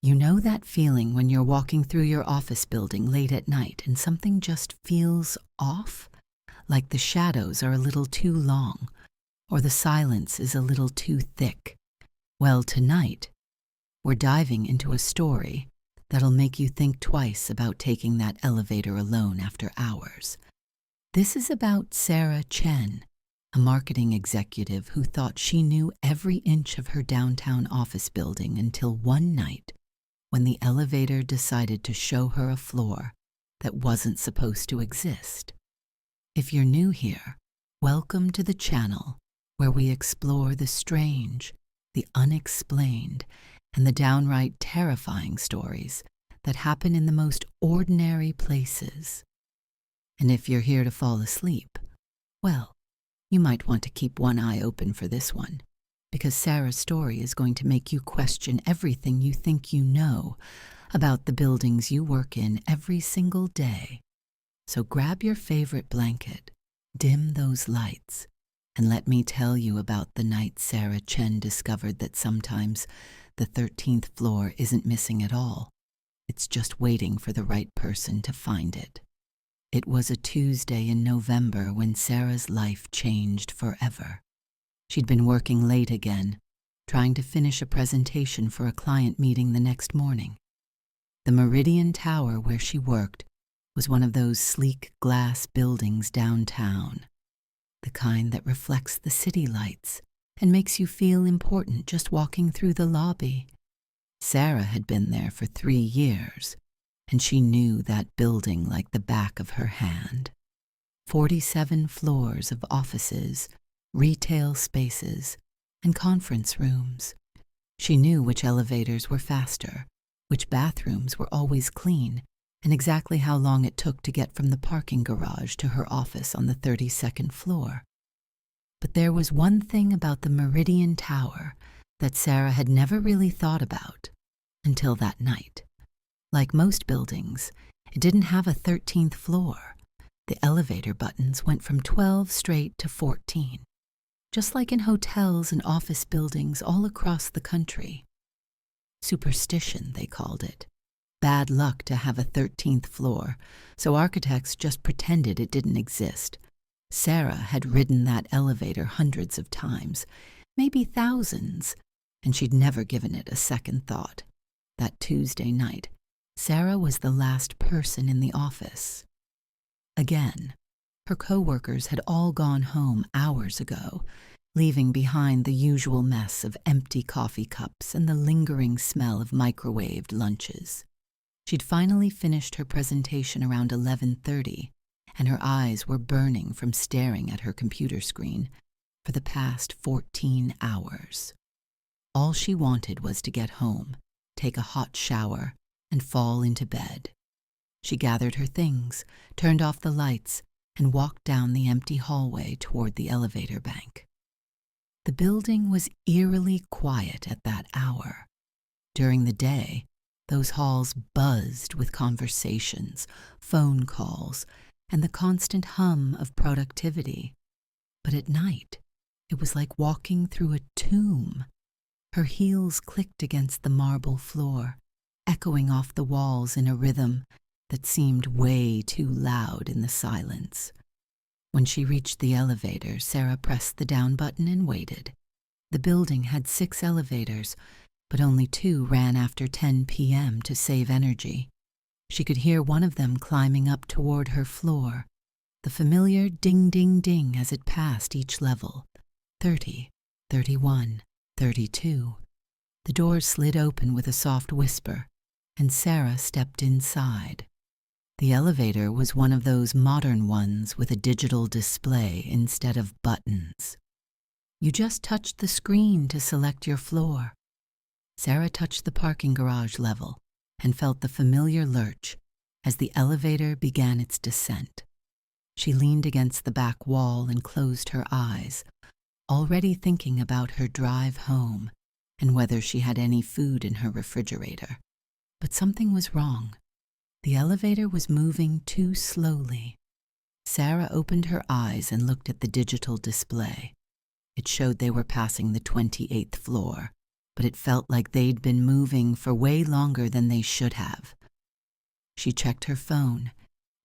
You know that feeling when you're walking through your office building late at night and something just feels off? Like the shadows are a little too long, or the silence is a little too thick. Well, tonight, we're diving into a story that'll make you think twice about taking that elevator alone after hours. This is about Sarah Chen, a marketing executive who thought she knew every inch of her downtown office building until one night when the elevator decided to show her a floor that wasn't supposed to exist. If you're new here, welcome to the channel where we explore the strange, the unexplained, and the downright terrifying stories that happen in the most ordinary places. And if you're here to fall asleep, well, you might want to keep one eye open for this one, because Sarah's story is going to make you question everything you think you know about the buildings you work in every single day. So grab your favorite blanket, dim those lights, and let me tell you about the night Sarah Chen discovered that sometimes the 13th floor isn't missing at all. It's just waiting for the right person to find it. It was a Tuesday in November when Sarah's life changed forever. She'd been working late again, trying to finish a presentation for a client meeting the next morning. The Meridian Tower where she worked was one of those sleek glass buildings downtown, the kind that reflects the city lights and makes you feel important just walking through the lobby. Sarah had been there for 3 years, and she knew that building like the back of her hand. 47 floors of offices, retail spaces, and conference rooms. She knew which elevators were faster, which bathrooms were always clean, and exactly how long it took to get from the parking garage to her office on the 32nd floor. But there was one thing about the Meridian Tower that Sarah had never really thought about until that night. Like most buildings, it didn't have a 13th floor. The elevator buttons went from 12 straight to 14, just like in hotels and office buildings all across the country. Superstition, they called it. Bad luck to have a 13th floor, so architects just pretended it didn't exist. Sarah had ridden that elevator hundreds of times, maybe thousands, and she'd never given it a second thought. That Tuesday night, Sarah was the last person in the office. Again, her coworkers had all gone home hours ago, leaving behind the usual mess of empty coffee cups and the lingering smell of microwaved lunches. She'd finally finished her presentation around 11:30, and her eyes were burning from staring at her computer screen for the past 14 hours. All she wanted was to get home, take a hot shower, and fall into bed. She gathered her things, turned off the lights, and walked down the empty hallway toward the elevator bank. The building was eerily quiet at that hour. During the day, those halls buzzed with conversations, phone calls, and the constant hum of productivity. But at night, it was like walking through a tomb. Her heels clicked against the marble floor, echoing off the walls in a rhythm that seemed way too loud in the silence. When she reached the elevator, Sarah pressed the down button and waited. The building had 6 elevators, but only 2 ran after 10 p.m. to save energy. She could hear one of them climbing up toward her floor, the familiar ding-ding-ding as it passed each level. 30, 31, 32. The doors slid open with a soft whisper, and Sarah stepped inside. The elevator was one of those modern ones with a digital display instead of buttons. You just touched the screen to select your floor. Sarah touched the parking garage level and felt the familiar lurch as the elevator began its descent. She leaned against the back wall and closed her eyes, already thinking about her drive home and whether she had any food in her refrigerator. But something was wrong. The elevator was moving too slowly. Sarah opened her eyes and looked at the digital display. It showed they were passing the 28th floor, but it felt like they'd been moving for way longer than they should have. She checked her phone.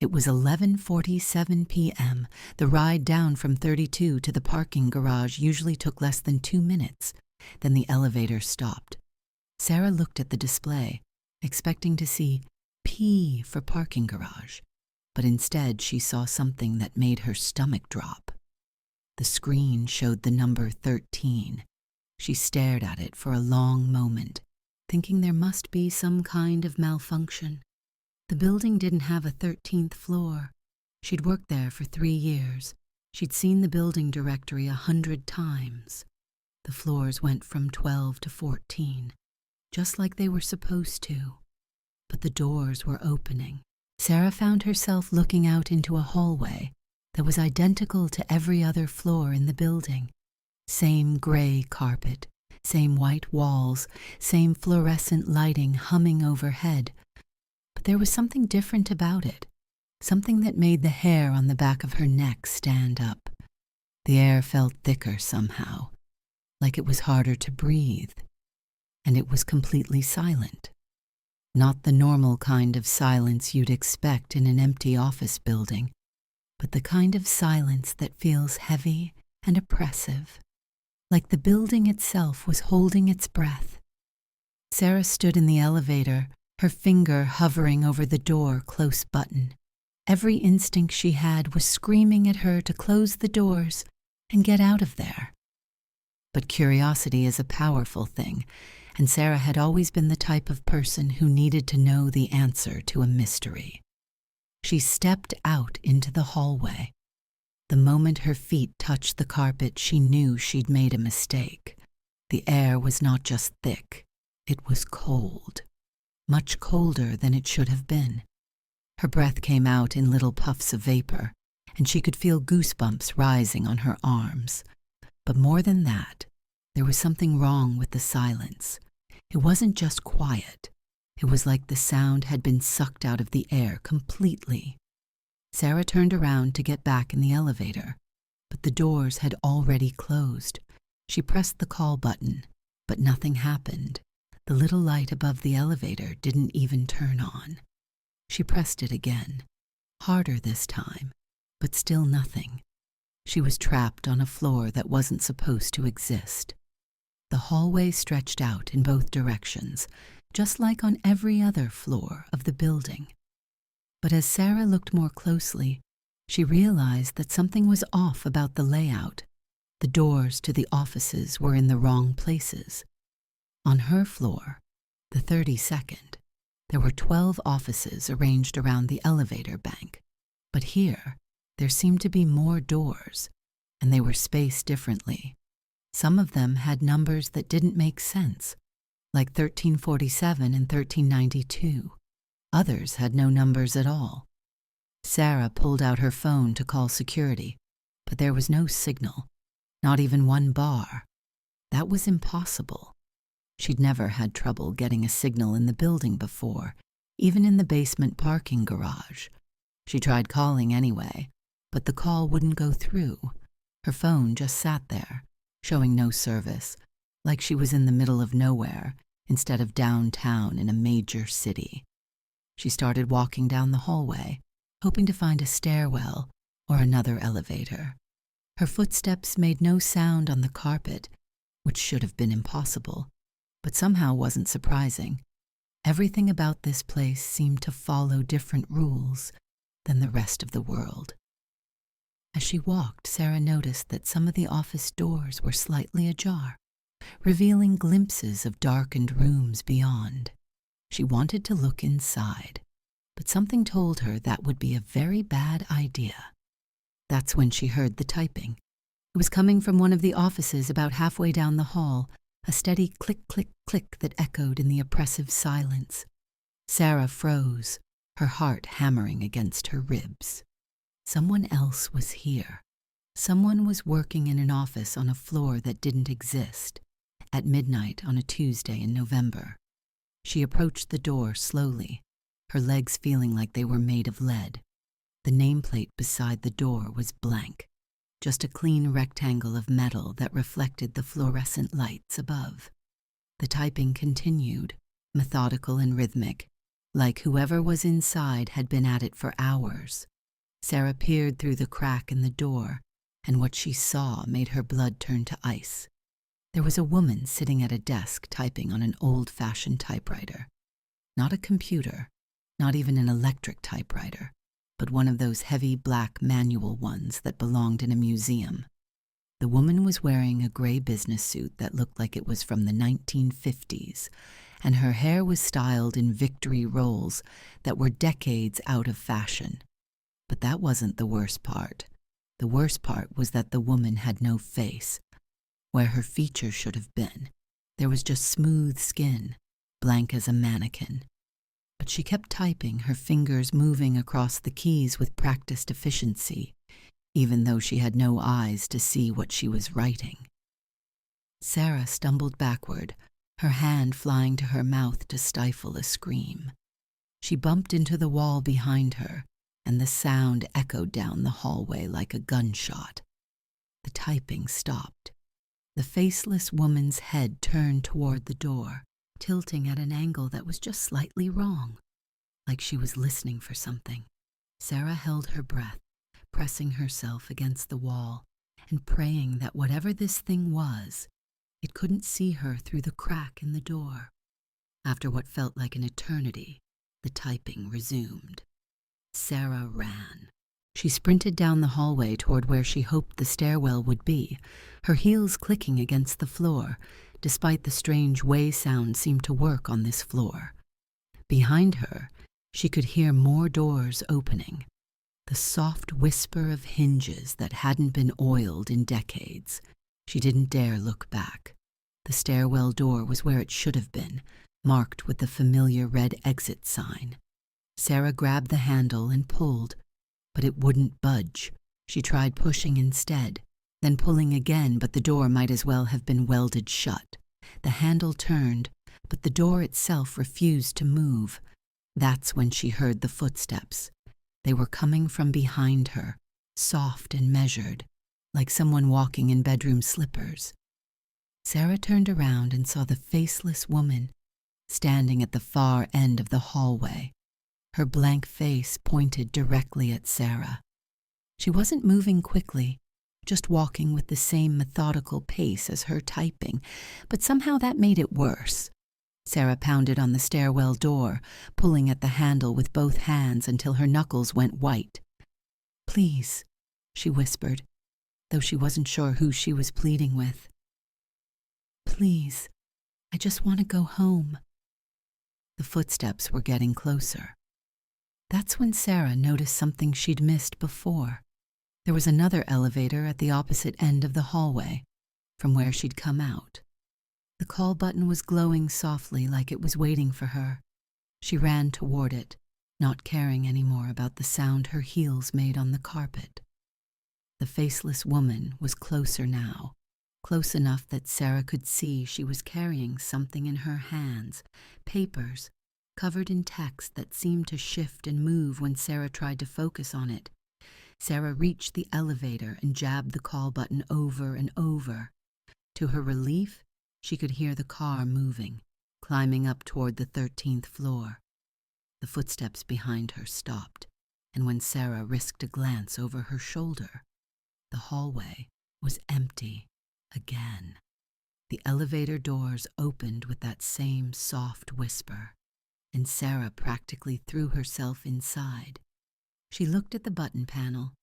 It was 11:47 p.m. The ride down from 32 to the parking garage usually took less than 2 minutes. Then the elevator stopped. Sarah looked at the display, expecting to see P for parking garage, but instead she saw something that made her stomach drop. The screen showed the number 13. She stared at it for a long moment, thinking there must be some kind of malfunction. The building didn't have a 13th floor. She'd worked there for 3 years. She'd seen the building directory 100 times. The floors went from 12 to 14, just like they were supposed to. But the doors were opening. Sarah found herself looking out into a hallway that was identical to every other floor in the building. Same gray carpet, same white walls, same fluorescent lighting humming overhead. But there was something different about it, something that made the hair on the back of her neck stand up. The air felt thicker somehow, like it was harder to breathe, and it was completely silent. Not the normal kind of silence you'd expect in an empty office building, but the kind of silence that feels heavy and oppressive, like the building itself was holding its breath. Sarah stood in the elevator, her finger hovering over the door close button. Every instinct she had was screaming at her to close the doors and get out of there. But curiosity is a powerful thing, and Sarah had always been the type of person who needed to know the answer to a mystery. She stepped out into the hallway. The moment her feet touched the carpet, she knew she'd made a mistake. The air was not just thick, it was cold, much colder than it should have been. Her breath came out in little puffs of vapor, and she could feel goosebumps rising on her arms. But more than that, there was something wrong with the silence. It wasn't just quiet. It was like the sound had been sucked out of the air completely. Sarah turned around to get back in the elevator, but the doors had already closed. She pressed the call button, but nothing happened. The little light above the elevator didn't even turn on. She pressed it again, harder this time, but still nothing. She was trapped on a floor that wasn't supposed to exist. The hallway stretched out in both directions, just like on every other floor of the building. But as Sarah looked more closely, she realized that something was off about the layout. The doors to the offices were in the wrong places. On her floor, the 32nd, there were 12 offices arranged around the elevator bank. But here, there seemed to be more doors, and they were spaced differently. Some of them had numbers that didn't make sense, like 1347 and 1392. Others had no numbers at all. Sarah pulled out her phone to call security, but there was no signal, not even one bar. That was impossible. She'd never had trouble getting a signal in the building before, even in the basement parking garage. She tried calling anyway, but the call wouldn't go through. Her phone just sat there, showing no service, like she was in the middle of nowhere instead of downtown in a major city. She started walking down the hallway, hoping to find a stairwell or another elevator. Her footsteps made no sound on the carpet, which should have been impossible, but somehow wasn't surprising. Everything about this place seemed to follow different rules than the rest of the world. As she walked, Sarah noticed that some of the office doors were slightly ajar, revealing glimpses of darkened rooms beyond. She wanted to look inside, but something told her that would be a very bad idea. That's when she heard the typing. It was coming from one of the offices about halfway down the hall, a steady click, click, click that echoed in the oppressive silence. Sarah froze, her heart hammering against her ribs. Someone else was here. Someone was working in an office on a floor that didn't exist, at midnight on a Tuesday in November. She approached the door slowly, her legs feeling like they were made of lead. The nameplate beside the door was blank, just a clean rectangle of metal that reflected the fluorescent lights above. The typing continued, methodical and rhythmic, like whoever was inside had been at it for hours. Sarah peered through the crack in the door, and what she saw made her blood turn to ice. There was a woman sitting at a desk typing on an old-fashioned typewriter. Not a computer, not even an electric typewriter, but one of those heavy black manual ones that belonged in a museum. The woman was wearing a gray business suit that looked like it was from the 1950s, and her hair was styled in victory rolls that were decades out of fashion. But that wasn't the worst part. The worst part was that the woman had no face. Where her features should have been, there was just smooth skin, blank as a mannequin. But she kept typing, her fingers moving across the keys with practiced efficiency, even though she had no eyes to see what she was writing. Sarah stumbled backward, her hand flying to her mouth to stifle a scream. She bumped into the wall behind her, and the sound echoed down the hallway like a gunshot. The typing stopped. The faceless woman's head turned toward the door, tilting at an angle that was just slightly wrong, like she was listening for something. Sarah held her breath, pressing herself against the wall and praying that whatever this thing was, it couldn't see her through the crack in the door. After what felt like an eternity, the typing resumed. Sarah ran. She sprinted down the hallway toward where she hoped the stairwell would be, her heels clicking against the floor, despite the strange way sound seemed to work on this floor. Behind her, she could hear more doors opening, the soft whisper of hinges that hadn't been oiled in decades. She didn't dare look back. The stairwell door was where it should have been, marked with the familiar red exit sign. Sarah grabbed the handle and pulled, but it wouldn't budge. She tried pushing instead, then pulling again, but the door might as well have been welded shut. The handle turned, but the door itself refused to move. That's when she heard the footsteps. They were coming from behind her, soft and measured, like someone walking in bedroom slippers. Sarah turned around and saw the faceless woman standing at the far end of the hallway, her blank face pointed directly at Sarah. She wasn't moving quickly, just walking with the same methodical pace as her typing, but somehow that made it worse. Sarah pounded on the stairwell door, pulling at the handle with both hands until her knuckles went white. "Please," she whispered, though she wasn't sure who she was pleading with. "Please, I just want to go home." The footsteps were getting closer. That's when Sarah noticed something she'd missed before. There was another elevator at the opposite end of the hallway, from where she'd come out. The call button was glowing softly like it was waiting for her. She ran toward it, not caring anymore about the sound her heels made on the carpet. The faceless woman was closer now, close enough that Sarah could see she was carrying something in her hands, papers, covered in text that seemed to shift and move when Sarah tried to focus on it. Sarah reached the elevator and jabbed the call button over and over. To her relief, she could hear the car moving, climbing up toward the 13th floor. The footsteps behind her stopped, and when Sarah risked a glance over her shoulder, the hallway was empty again. The elevator doors opened with that same soft whisper, and Sarah practically threw herself inside. She looked at the button panel,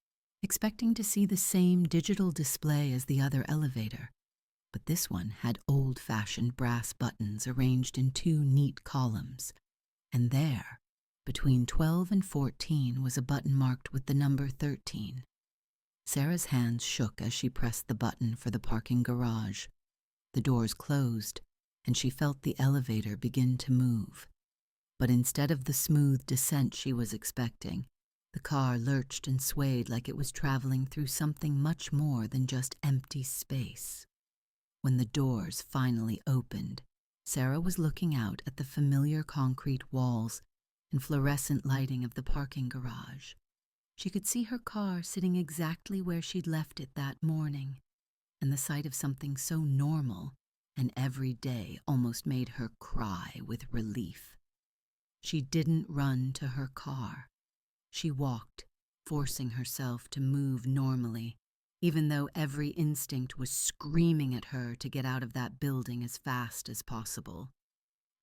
expecting to see the same digital display as the other elevator, but this one had old-fashioned brass buttons arranged in two neat columns, and there, between 12 and 14, was a button marked with the number 13. Sarah's hands shook as she pressed the button for the parking garage. The doors closed, and she felt the elevator begin to move. But instead of the smooth descent she was expecting, the car lurched and swayed like it was traveling through something much more than just empty space. When the doors finally opened, Sarah was looking out at the familiar concrete walls and fluorescent lighting of the parking garage. She could see her car sitting exactly where she'd left it that morning, and the sight of something so normal and every day almost made her cry with relief. She didn't run to her car. She walked, forcing herself to move normally, even though every instinct was screaming at her to get out of that building as fast as possible.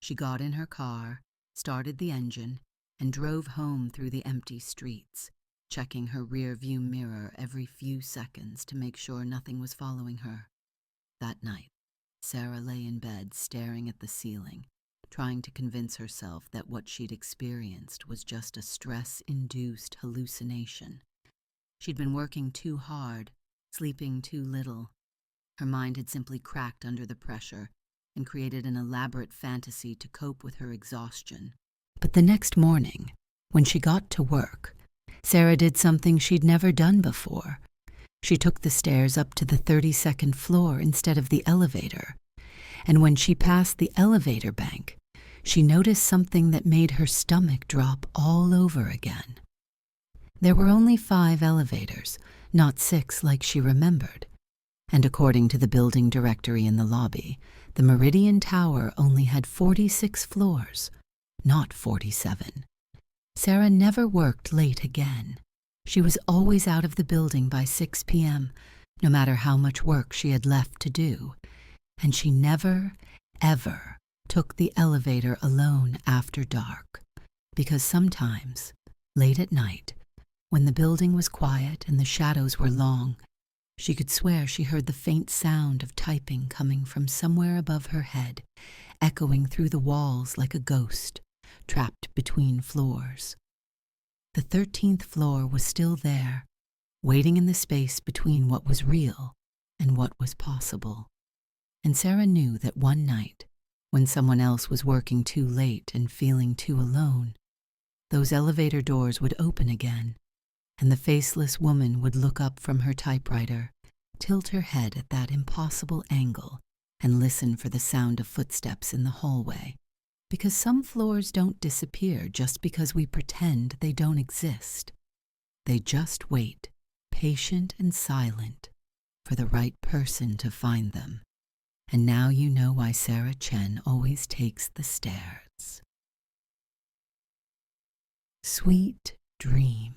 She got in her car, started the engine, and drove home through the empty streets, checking her rear-view mirror every few seconds to make sure nothing was following her. That night, Sarah lay in bed staring at the ceiling, trying to convince herself that what she'd experienced was just a stress-induced hallucination. She'd been working too hard, sleeping too little. Her mind had simply cracked under the pressure and created an elaborate fantasy to cope with her exhaustion. But the next morning, when she got to work, Sarah did something she'd never done before. She took the stairs up to the 32nd floor instead of the elevator, and when she passed the elevator bank, she noticed something that made her stomach drop all over again. There were only 5 elevators, not 6 like she remembered, and according to the building directory in the lobby, the Meridian Tower only had 46 floors, not 47. Sarah never worked late again. She was always out of the building by 6 p.m., no matter how much work she had left to do, and she never, ever took the elevator alone after dark, because sometimes, late at night, when the building was quiet and the shadows were long, she could swear she heard the faint sound of typing coming from somewhere above her head, echoing through the walls like a ghost, trapped between floors. The 13th floor was still there, waiting in the space between what was real and what was possible. And Sarah knew that one night, when someone else was working too late and feeling too alone, those elevator doors would open again, and the faceless woman would look up from her typewriter, tilt her head at that impossible angle, and listen for the sound of footsteps in the hallway. Because some floors don't disappear just because we pretend they don't exist. They just wait, patient and silent, for the right person to find them. And now you know why Sarah Chen always takes the stairs. Sweet dreams.